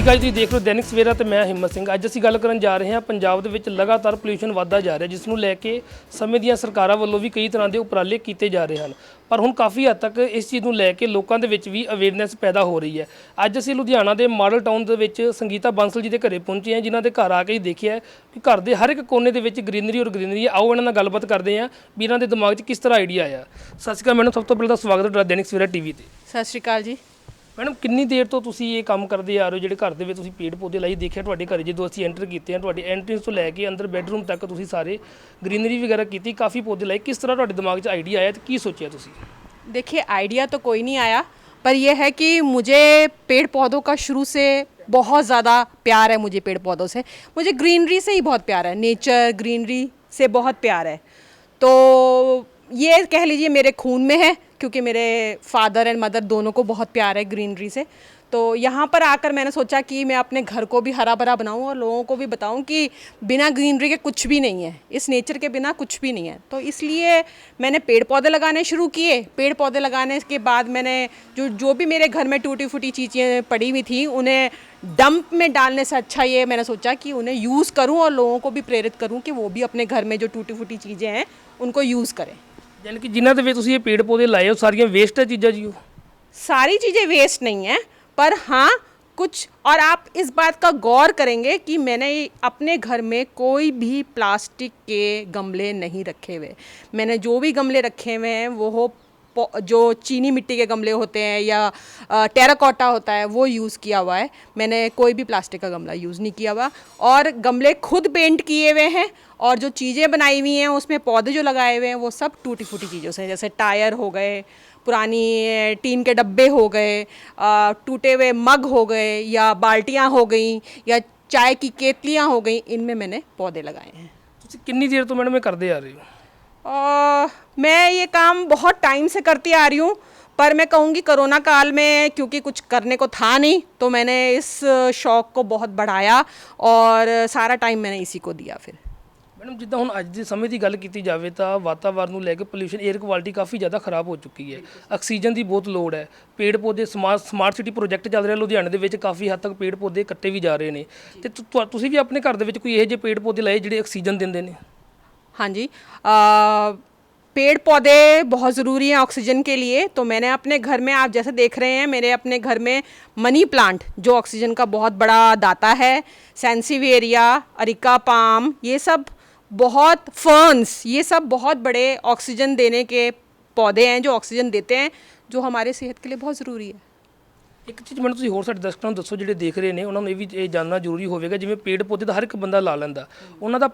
ਅਕਾਲ ਜੀ, ਦੇਖ ਰਹੇ ਹੋ ਦੈਨਿਕ ਸਵੇਰਾ ਤੇ ਮੈਂ ਹਿੰਮਤ ਸਿੰਘ। ਅੱਜ ਅਸੀਂ ਗੱਲ ਕਰਨ ਜਾ ਰਹੇ ਹਾਂ ਪੰਜਾਬ ਦੇ ਵਿੱਚ ਲਗਾਤਾਰ ਪੋਲਿਊਸ਼ਨ ਵੱਧਦਾ ਜਾ ਰਿਹਾ, ਜਿਸ ਨੂੰ ਲੈ ਕੇ ਸਮੇਂ ਦੀਆਂ ਸਰਕਾਰਾਂ ਵੱਲੋਂ ਵੀ ਕਈ ਤਰ੍ਹਾਂ ਦੇ ਉਪਰਾਲੇ ਕੀਤੇ ਜਾ ਰਹੇ ਹਨ। ਪਰ ਹੁਣ ਕਾਫੀ ਹੱਦ ਤੱਕ ਇਸ ਚੀਜ਼ ਨੂੰ ਲੈ ਕੇ ਲੋਕਾਂ ਦੇ ਵਿੱਚ ਵੀ ਅਵੇਅਰਨੈਸ ਪੈਦਾ ਹੋ ਰਹੀ ਹੈ। ਅੱਜ ਅਸੀਂ ਲੁਧਿਆਣਾ ਦੇ ਮਾਡਲ ਟਾਊਨ ਦੇ ਵਿੱਚ ਸੰਗੀਤਾ ਬਾਂਸਲ ਜੀ ਦੇ ਘਰੇ ਪਹੁੰਚੇ ਹਾਂ, ਜਿਨ੍ਹਾਂ ਦੇ ਘਰ ਆ ਕੇ ਹੀ ਦੇਖਿਆ ਕਿ ਘਰ ਦੇ ਹਰ ਇੱਕ ਕੋਨੇ ਦੇ ਵਿੱਚ ਗ੍ਰੀਨਰੀ ਔਰ ਗ੍ਰੀਨਰੀ ਹੈ। ਆਓ ਇਹਨਾਂ ਨਾਲ ਗੱਲਬਾਤ ਕਰਦੇ ਹਾਂ ਵੀ ਇਹਨਾਂ ਦੇ ਦਿਮਾਗ 'ਚ ਕਿਸ ਤਰ੍ਹਾਂ ਆਈਡੀਆ ਆਇਆ। ਸਤਿ ਸ਼੍ਰੀ ਅਕਾਲ ਮੈਡਮ, ਸਭ ਤੋਂ ਪਹਿਲਾਂ ਤਾਂ ਸਵਾਗਤ ਹੈ ਤੁਹਾਡਾ ਦੈਨਿਕ ਸਵੇਰਾ ਟੀਵੀ ਤੇ। ਸਤਿ ਸ਼੍ਰੀ ਅਕਾਲ ਜੀ। ਮੈਡਮ, ਕਿੰਨੀ ਦੇਰ ਤੋਂ ਤੁਸੀਂ ਇਹ ਕੰਮ ਕਰਦੇ ਆ ਰਹੇ ਹੋ, ਜਿਹੜੇ ਘਰ ਦੇ ਵਿੱਚ ਤੁਸੀਂ ਪੇੜ ਪੌਦੇ ਲਾਈ? ਦੇਖਿਆ ਤੁਹਾਡੇ ਘਰ ਜਦੋਂ ਅਸੀਂ ਐਂਟਰ ਕੀਤੇ ਆ, ਤੁਹਾਡੀ ਐਂਟਰੈਂਸ ਤੋਂ ਲੈ ਕੇ ਅੰਦਰ ਬੈਡਰੂਮ ਤੱਕ ਤੁਸੀਂ ਸਾਰੇ ग्रीनरी वगैरह की, काफ़ी पौधे लाए। किस तरह ਤੁਹਾਡੇ दिमाग 'ਚ आइडिया आया तो की सोचा ਤੁਸੀਂ? देखिए, आइडिया तो कोई नहीं आया, पर यह है कि मुझे पेड़ पौधों का शुरू से बहुत ज़्यादा प्यार है। मुझे पेड़ पौधों से, मुझे ग्रीनरी से ही बहुत प्यार है, नेचर ग्रीनरी से बहुत प्यार है। तो ये कह लीजिए मेरे खून में है, क्योंकि मेरे फादर एंड मदर दोनों को बहुत प्यार है ग्रीनरी से। तो यहाँ पर आकर मैंने सोचा कि मैं अपने घर को भी हरा भरा बनाऊँ और लोगों को भी बताऊँ कि बिना ग्रीनरी के कुछ भी नहीं है, इस नेचर के बिना कुछ भी नहीं है। तो इसलिए मैंने पेड़ पौधे लगाने शुरू किए। पेड़ पौधे लगाने के बाद मैंने जो भी मेरे घर में टूटी फूटी चीज़ें पड़ी हुई थी, उन्हें डंप में डालने से अच्छा ये मैंने सोचा कि उन्हें यूज़ करूँ और लोगों को भी प्रेरित करूँ कि वो भी अपने घर में जो टूटी फूटी चीज़ें हैं उनको यूज़ करें। यानी कि जिन्होंने ਵਿੱਚ ਤੁਸੀਂ ਇਹ ਪੇੜ ਪੌਦੇ ਲਾਏ ਹੋ ਸਾਰੀਆਂ ਵੇਸਟ ਚੀਜ਼ਾਂ ਜੀ? सारी चीज़ें वेस्ट नहीं हैं, पर हाँ कुछ। और आप इस बात का गौर करेंगे कि मैंने अपने घर में कोई भी प्लास्टिक के गमले नहीं रखे हुए। मैंने जो भी गमले रखे हुए हैं वो जो चीनी मिट्टी के गमले होते हैं या टेराकोटा होता है वो यूज़ किया हुआ है। मैंने कोई भी प्लास्टिक का गमला यूज़ नहीं किया हुआ। और गमले खुद पेंट किए हुए हैं, और जो चीज़ें बनाई हुई हैं उसमें पौधे जो लगाए हुए हैं वो सब टूटी फूटी चीज़ों से, जैसे टायर हो गए, पुरानी टीन के डब्बे हो गए, टूटे हुए मग हो गए, या बाल्टियाँ हो गई, या चाय की केतलियाँ हो गई, इनमें मैंने पौधे लगाए हैं। ਤੁਸੀਂ ਕਿੰਨੀ ਦੇਰ ਤੋਂ ਮੈਡਮ ਇਹ ਕਰਦੇ आ रहे हो? मैं ये काम बहुत टाइम से करती आ रही हूँ, पर मैं कहूँगी कोरोना काल में क्योंकि कुछ करने को था नहीं, तो मैंने इस शौक़ को बहुत बढ़ाया और सारा टाइम मैंने इसी को दिया। फिर मैडम, जिद्दां हुण अज दे समय की गल की जाए तो वातावरण को लैके पोल्यूशन एयर क्वालिटी काफ़ी ज़्यादा खराब हो चुकी है। ऑक्सीजन की बहुत लोड़ है। पेड़ पौधे स्मार्ट सिटी प्रोजैक्ट चल रहा लुधियाने दे विच, काफ़ी हद तक पेड़ पौधे कट्टे भी जा रहे हैं। तो तुसीं भी अपने घर दे विच कोई इहो जिहे पेड़ पौधे लाए जिहड़े ऑक्सीजन दिंदे ने? हाँ जी, पेड़ पौधे बहुत ज़रूरी हैं ऑक्सीजन के लिए। तो मैंने अपने घर में, आप जैसे देख रहे हैं, मेरे अपने घर में मनी प्लांट जो ऑक्सीजन का बहुत बड़ा दाता है, सैंसीवेरिया, अरिका पाम, ये सब बहुत, फर्न्स, ये सब बहुत बड़े ऑक्सीजन देने के पौधे हैं जो ऑक्सीजन देते हैं, जो हमारे सेहत के लिए बहुत ज़रूरी है। एक चीज़ मैंने तुसीं होर साडे दर्शकों नूं दस्सो जिहड़े देख रहे हैं, उन्होंने भी जानना जरूरी होगा, जिवें पेड़ पौधे तो हर एक बंदा ला लैंदा, उन्हां दा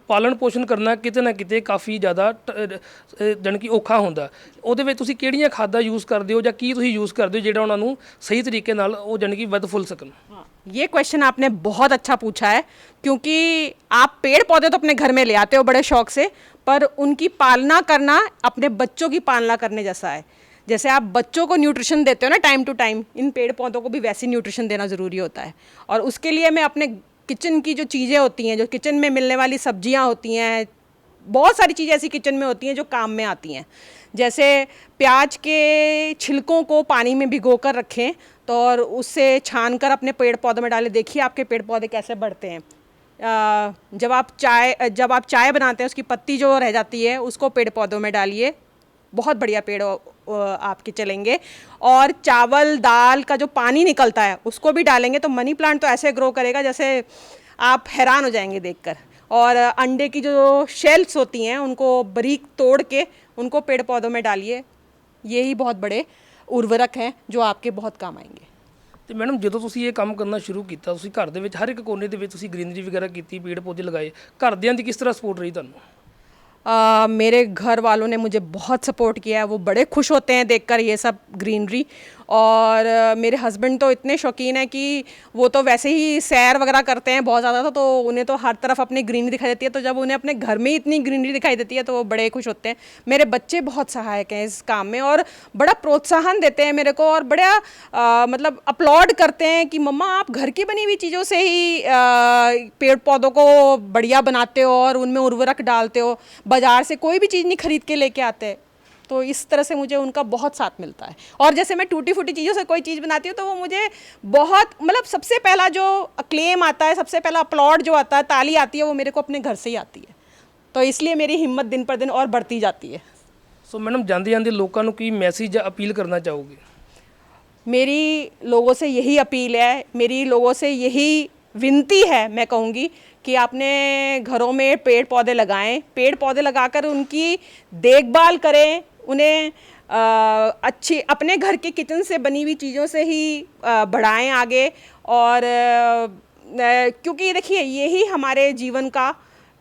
पालन पोषण करना किते ना किते काफ़ी ज़्यादा जानी कि औखा हुंदा। उहदे विच तुसीं किहड़ियां खादां यूज़ करदे हो, जां की तुसीं यूज़ करदे हो जिहड़ा उन्हां नूं सही तरीके नाल ओह जानी कि वध फुल सकन? ये क्वेश्चन आपने बहुत अच्छा पूछा है, क्योंकि आप पेड़ पौधे तो अपने घर में ले आते हो बड़े शौक़ से, पर उनकी पालना करना अपने बच्चों की पालना करने जैसा है। जैसे आप बच्चों को न्यूट्रिशन देते हो ना टाइम टू टाइम, इन पेड़ पौधों को भी वैसी न्यूट्रिशन देना ज़रूरी होता है। और उसके लिए मैं अपने किचन की जो चीज़ें होती हैं, जो किचन में मिलने वाली सब्जियां होती हैं, बहुत सारी चीज़ें ऐसी किचन में होती हैं जो काम में आती हैं। जैसे प्याज के छिलकों को पानी में भिगो कर रखें, तो और उससे छान कर अपने पेड़ पौधों में डालें। देखिए आपके पेड़ पौधे कैसे बढ़ते हैं। जब आप चाय बनाते हैं, उसकी पत्ती जो रह जाती है उसको पेड़ पौधों में डालिए, बहुत बढ़िया पेड़ आपके चलेंगे। और चावल दाल का जो पानी निकलता है उसको भी डालेंगे, तो मनी प्लांट तो ऐसे ग्रो करेगा जैसे आप हैरान हो जाएंगे देखकर। और अंडे की जो शेल्स होती हैं उनको बारीक तोड़ के उनको पेड़ पौधों में डालिए। यही बहुत बड़े उर्वरक हैं जो आपके बहुत काम आएंगे। तो मैडम, ਜਦੋਂ ਤੁਸੀਂ ਇਹ ਕੰਮ ਕਰਨਾ ਸ਼ੁਰੂ ਕੀਤਾ, ਤੁਸੀਂ ਘਰ ਦੇ ਵਿੱਚ ਹਰ ਇੱਕ ਕੋਨੇ ਦੇ ਵਿੱਚ ਤੁਸੀਂ ਗ੍ਰੀਨਰੀ ਵਗੈਰਾ ਕੀਤੀ, ਪੇੜ ਪੌਦੇ ਲਗਾਏ, ਘਰਦਿਆਂ ਦੀ ਕਿਸ ਤਰ੍ਹਾਂ ਸਪੋਰਟ ਰਹੀ ਤੁਹਾਨੂੰ? मेरे घर वालों ने मुझे बहुत सपोर्ट किया है। वो बड़े खुश होते हैं देखकर ये सब ग्रीनरी। और मेरे हस्बैंड तो इतने शौकीन हैं कि वो तो वैसे ही सैर वगैरह करते हैं बहुत ज़्यादा, तो उन्हें तो हर तरफ अपनी ग्रीनरी दिखाई देती है। तो जब उन्हें अपने घर में ही इतनी ग्रीनरी दिखाई देती है तो वो बड़े खुश होते हैं। मेरे बच्चे बहुत सहायक हैं इस काम में और बड़ा प्रोत्साहन देते हैं मेरे को, और बड़ा मतलब अपलॉड करते हैं कि मम्मा आप घर की बनी हुई चीज़ों से ही पेड़ पौधों को बढ़िया बनाते हो और उनमें उर्वरक डालते हो, बाज़ार से कोई भी चीज़ नहीं खरीद के लेके आते। तो इस तरह से मुझे उनका बहुत साथ मिलता है। और जैसे मैं टूटी फूटी चीज़ों से कोई चीज़ बनाती हूँ तो वो मुझे बहुत, मतलब सबसे पहला जो क्लेम आता है, सबसे पहला अपलॉड जो आता है, ताली आती है, वो मेरे को अपने घर से ही आती है। तो इसलिए मेरी हिम्मत दिन पर दिन और बढ़ती जाती है। ਸੋ ਮੈਡਮ ਜਾਂਦੇ ਜਾਂਦੇ ਲੋਕਾਂ ਨੂੰ ਕੀ ਮੈਸੇਜ ਜਾਂ ਅਪੀਲ ਕਰਨਾ ਚਾਹੋਗੇ? मेरी लोगों से यही अपील है, मेरी लोगों से यही विनती है, मैं कहूँगी कि आपने घरों में पेड़ पौधे लगाएं, पेड़ पौधे लगाकर उनकी देखभाल करें, उन्हें अच्छी अपने घर के किचन से बनी हुई चीज़ों से ही बढ़ाएं आगे। और क्योंकि देखिए यही हमारे जीवन का,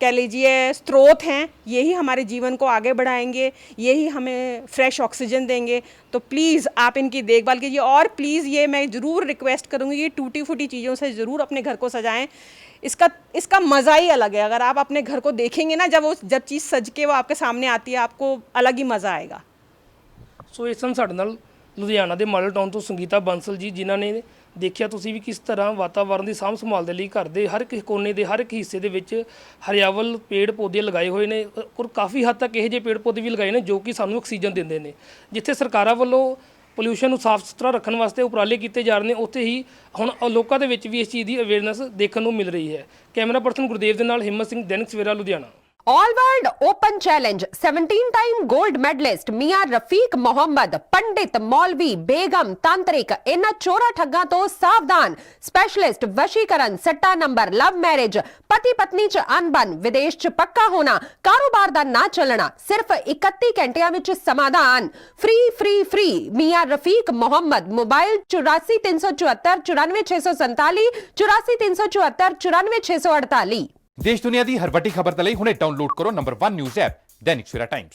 कह लीजिए, स्रोत हैं, यही हमारे जीवन को आगे बढ़ाएंगे, यही हमें फ्रेश ऑक्सीजन देंगे। तो प्लीज़ आप इनकी देखभाल कीजिए। और प्लीज़ ये मैं ज़रूर रिक्वेस्ट करूँगी कि टूटी फूटी चीज़ों से ज़रूर अपने घर को सजाएं। इसका मज़ा ही अलग है। अगर आप अपने घर को देखेंगे ना, जब चीज़ सज के वो आपके सामने आती है, आपको अलग ही मज़ा आएगा। ਸੋ ਇਸ ਸਨ ਸਾਡੇ ਨਾਲ ਲੁਧਿਆਣਾ ਦੇ ਮਾਡਲ ਟਾਊਨ ਤੋਂ ਸੰਗੀਤਾ ਬੰਸਲ ਜੀ, ਜਿਨ੍ਹਾਂ ਨੇ ਦੇਖਿਆ ਤੁਸੀਂ ਵੀ ਕਿਸ ਤਰ੍ਹਾਂ ਵਾਤਾਵਰਣ ਦੀ ਸਾਂਭ ਸੰਭਾਲ ਦੇ ਲਈ ਘਰ ਦੇ ਹਰ ਇੱਕ ਕੋਨੇ ਦੇ ਹਰ ਇੱਕ ਹਿੱਸੇ ਦੇ ਵਿੱਚ ਹਰਿਆਵਲ ਪੇੜ ਪੌਦੇ ਲਗਾਏ ਹੋਏ ਨੇ, ਔਰ ਕਾਫੀ ਹੱਦ ਤੱਕ ਇਹੋ ਜਿਹੇ ਪੇੜ ਪੌਦੇ ਵੀ ਲਗਾਏ ਨੇ ਜੋ ਕਿ ਸਾਨੂੰ ਆਕਸੀਜਨ ਦਿੰਦੇ ਨੇ। ਜਿੱਥੇ ਸਰਕਾਰਾਂ ਵੱਲੋਂ ਪੋਲਿਊਸ਼ਨ ਨੂੰ ਸਾਫ਼ ਸੁਥਰਾ ਰੱਖਣ ਵਾਸਤੇ ਉਪਰਾਲੇ ਕੀਤੇ ਜਾ ਰਹੇ ਨੇ, ਉੱਥੇ ਹੀ ਹੁਣ ਲੋਕਾਂ ਦੇ ਵਿੱਚ ਵੀ ਇਸ ਚੀਜ਼ ਦੀ ਅਵੇਅਰਨੈਸ ਦੇਖਣ ਨੂੰ ਮਿਲ ਰਹੀ ਹੈ। ਕੈਮਰਾ ਪਰਸਨ ਗੁਰਦੇਵ ਦੇ ਨਾਲ Himmat Singh, Dainik Savera, Ludhiana. All world open challenge 17 time gold medallist मियां रफीक मोहम्मद, पंडित, मौलवी, बेगम, तांत्रिक, इन चोरा ठग्गा तो सावधान। स्पेशलिस्ट वशीकरण, सट्टा नंबर, लव मैरिज, पति पत्नी च अनबन, विदेश च पक्का होना, कारोबार दा ना चलना, सिर्फ 31 घंटिया विच समाधान। फ्री फ्री फ्री मियां रफीक मोहम्मद। मोबाइल 84 374 94 647, 84 374 94 648। ਦੇਸ਼ ਦੁਨੀਆ ਦੀ ਹਰ ਵੱਡੀ ਖਬਰ ਦੇ ਲਈ ਹੁਣੇ ਡਾਊਨਲੋਡ ਕਰੋ number 1 news app Dainik Savera Times.